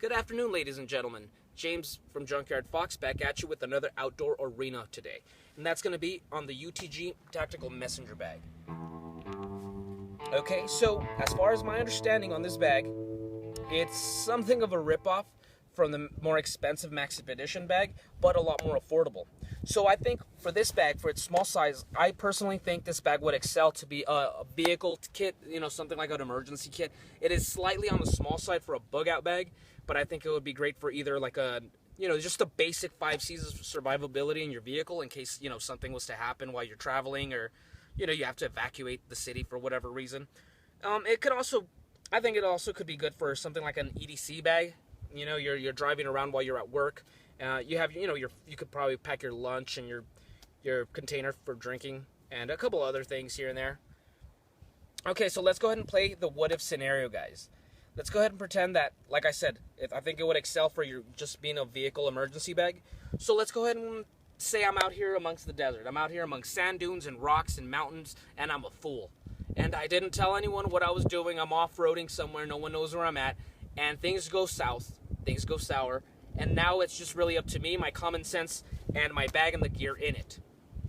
Good afternoon, ladies and gentlemen. James from Junkyard Fox back at you with another outdoor arena today. And that's going to be on the UTG Tactical Messenger Bag. Okay, so as far as my understanding on this bag, it's something of a ripoff from the more expensive Max Expedition bag, but a lot more affordable. So I think for this bag, for its small size, I personally think this bag would excel to be a vehicle kit, something like an emergency kit. It is slightly on the small side for a bug out bag, but I think it would be great for either like just a basic 5 C's of survivability in your vehicle in case, something was to happen while you're traveling or, you have to evacuate the city for whatever reason. I think it also could be good for something like an EDC bag. You're driving around while you're at work. You could probably pack your lunch and your container for drinking and a couple other things here and there. Okay, so let's go ahead and play the what if scenario, guys. Let's go ahead and pretend that, like I said, I think it would excel for your just being a vehicle emergency bag. So let's go ahead and say I'm out here amongst the desert. I'm out here amongst sand dunes and rocks and mountains, and I'm a fool. And I didn't tell anyone what I was doing. I'm off-roading somewhere. No one knows where I'm at. And things go south. Things go sour. And now it's just really up to me, my common sense, and my bag and the gear in it.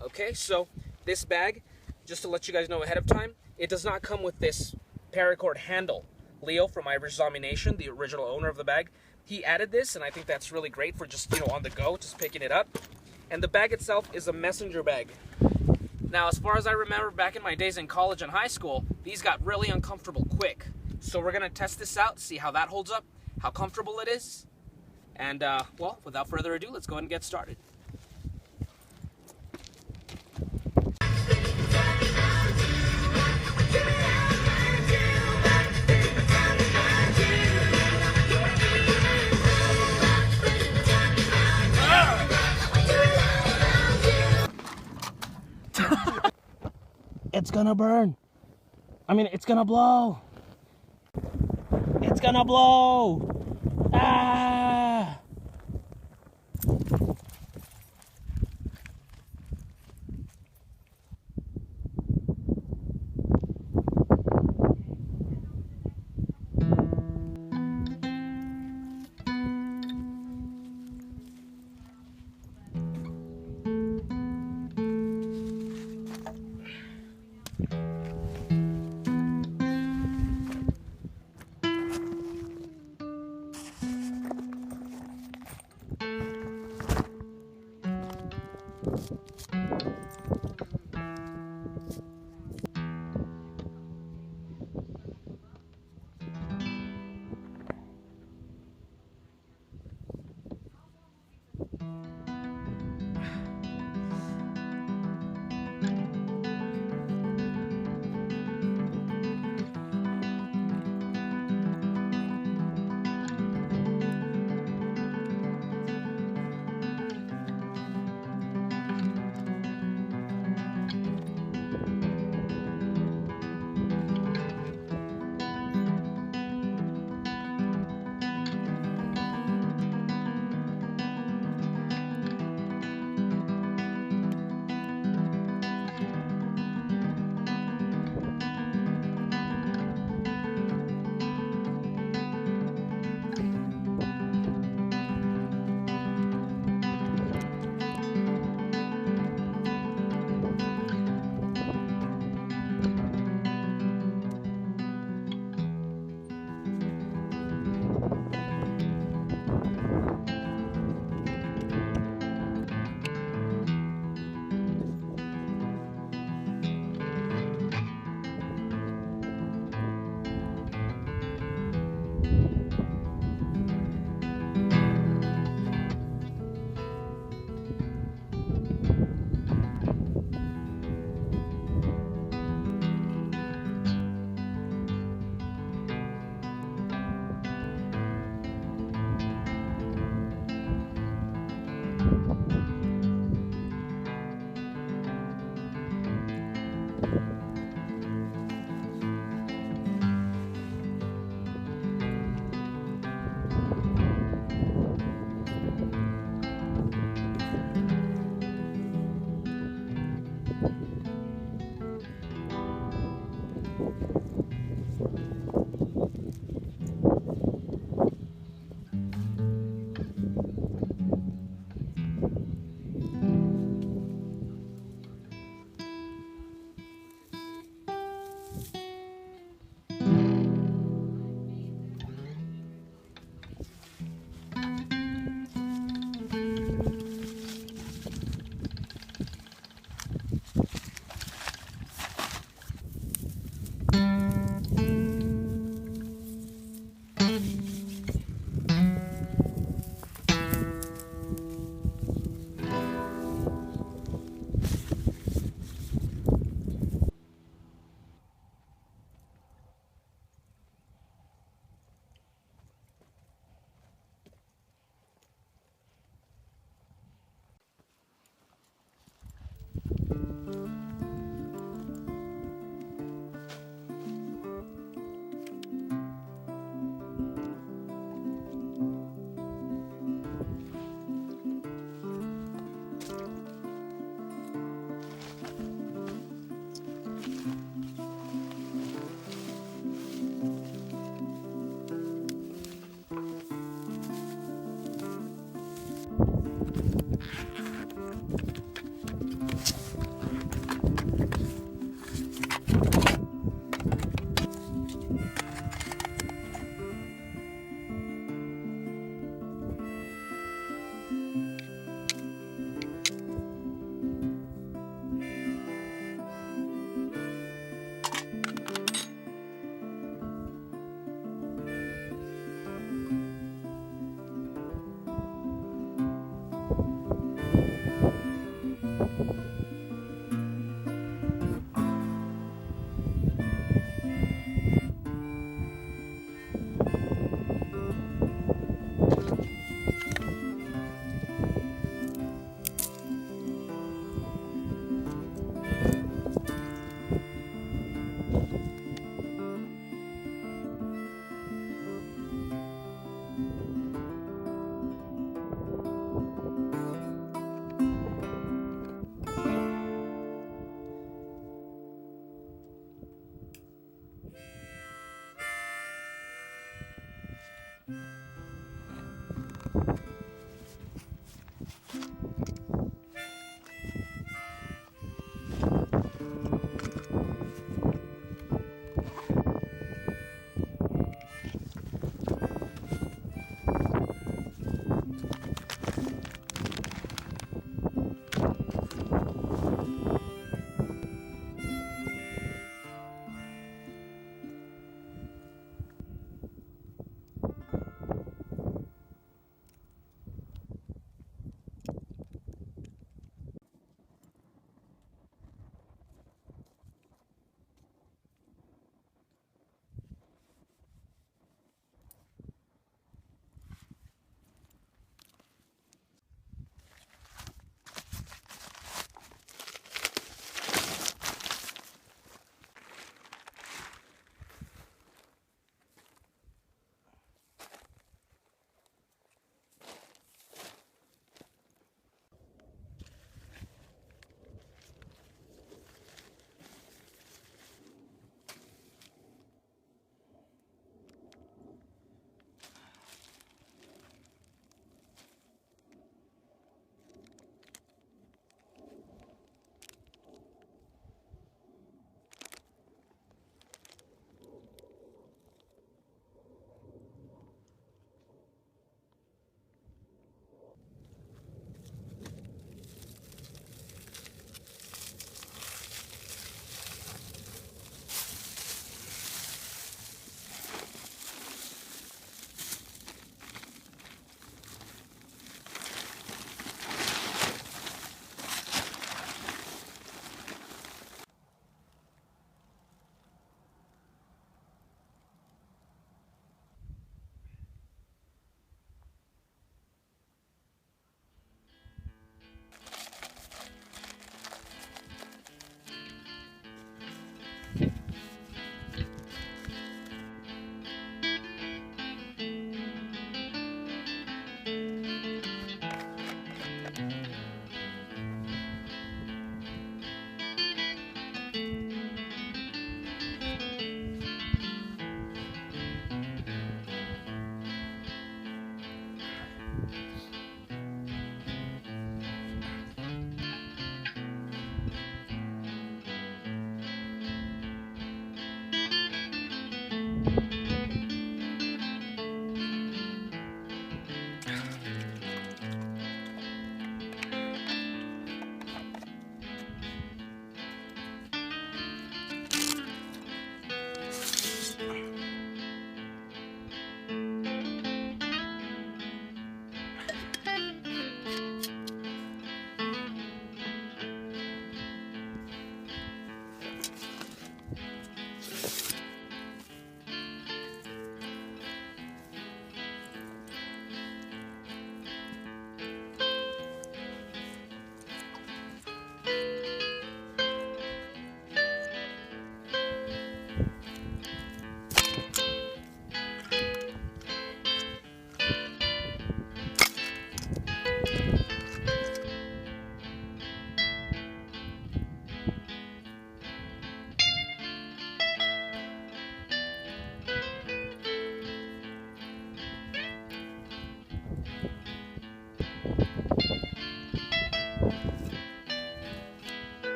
Okay, so this bag, just to let you guys know ahead of time, it does not come with this paracord handle. Leo from Irish Zombie Nation, the original owner of the bag, he added this, and I think that's really great for just, on the go, just picking it up. And the bag itself is a messenger bag. Now, as far as I remember back in my days in college and high school, these got really uncomfortable quick. So we're going to test this out, see how that holds up, how comfortable it is. And, well, without further ado, let's go ahead and get started. It's gonna burn. It's gonna blow. It's gonna blow. Ah!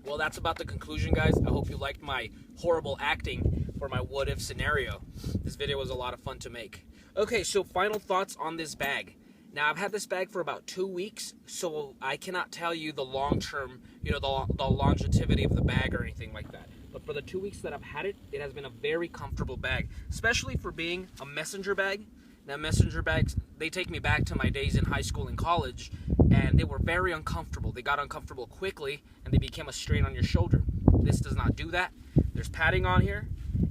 Well, that's about the conclusion, guys. I hope you liked my horrible acting for my what-if scenario. This video was a lot of fun to make. Okay, so final thoughts on this bag. Now, I've had this bag for about 2 weeks, so I cannot tell you the long-term, the longevity of the bag or anything like that. But for the 2 weeks that I've had it, it has been a very comfortable bag, especially for being a messenger bag. Now, messenger bags, they take me back to my days in high school and college, and they were very uncomfortable. They got uncomfortable quickly, and they became a strain on your shoulder. This does not do that. There's padding on here,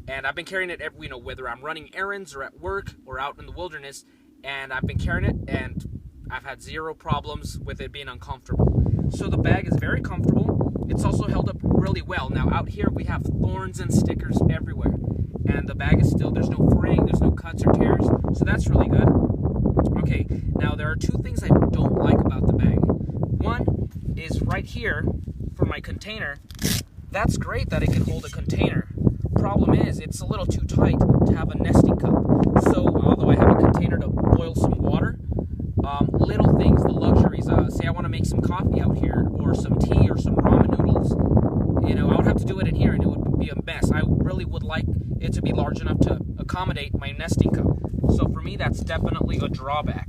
and I've been carrying it, whether I'm running errands or at work or out in the wilderness, and I've been carrying it, and I've had zero problems with it being uncomfortable. So the bag is very comfortable. It's also held up really well. Now, out here, we have thorns and stickers everywhere, and the bag is still, there's no fraying, there's no cuts or tears, so that's really good. Okay, now there are two things I don't like about the bag. One is right here for my container. That's great that it can hold a container. Problem is, it's a little too tight to have a nesting cup. So, although I have a container to boil some water, little things, the luxuries, say I want to make some coffee out here, or some tea, or some ramen noodles, I would have to do it in here, and it would be a mess. I really would like it to be large enough to accommodate my nesting cup. So for me, that's definitely a drawback.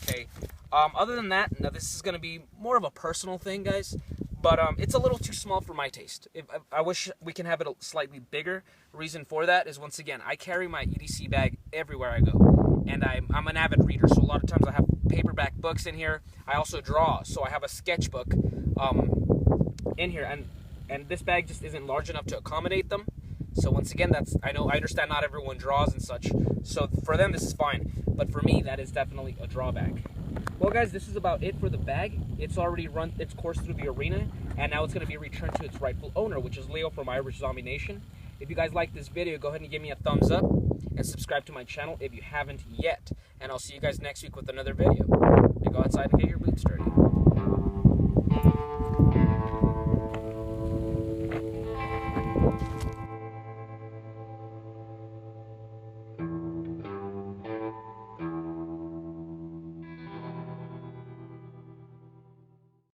Okay. Other than that, now this is going to be more of a personal thing, guys, but it's a little too small for my taste. I wish we can have it slightly bigger. Reason for that is, once again, I carry my EDC bag everywhere I go, and I'm an avid reader, so a lot of times I have paperback books in here. I also draw, so I have a sketchbook in here, and this bag just isn't large enough to accommodate them. So once again, I understand not everyone draws and such, so for them this is fine, but for me that is definitely a drawback. Well, guys, this is about it for the bag. It's already run its course through the arena, and now it's going to be returned to its rightful owner, which is Leo from Irish Zombie Nation. If you guys like this video, go ahead and give me a thumbs up, and subscribe to my channel if you haven't yet, and I'll see you guys next week with another video. Now go outside and get your boots dirty.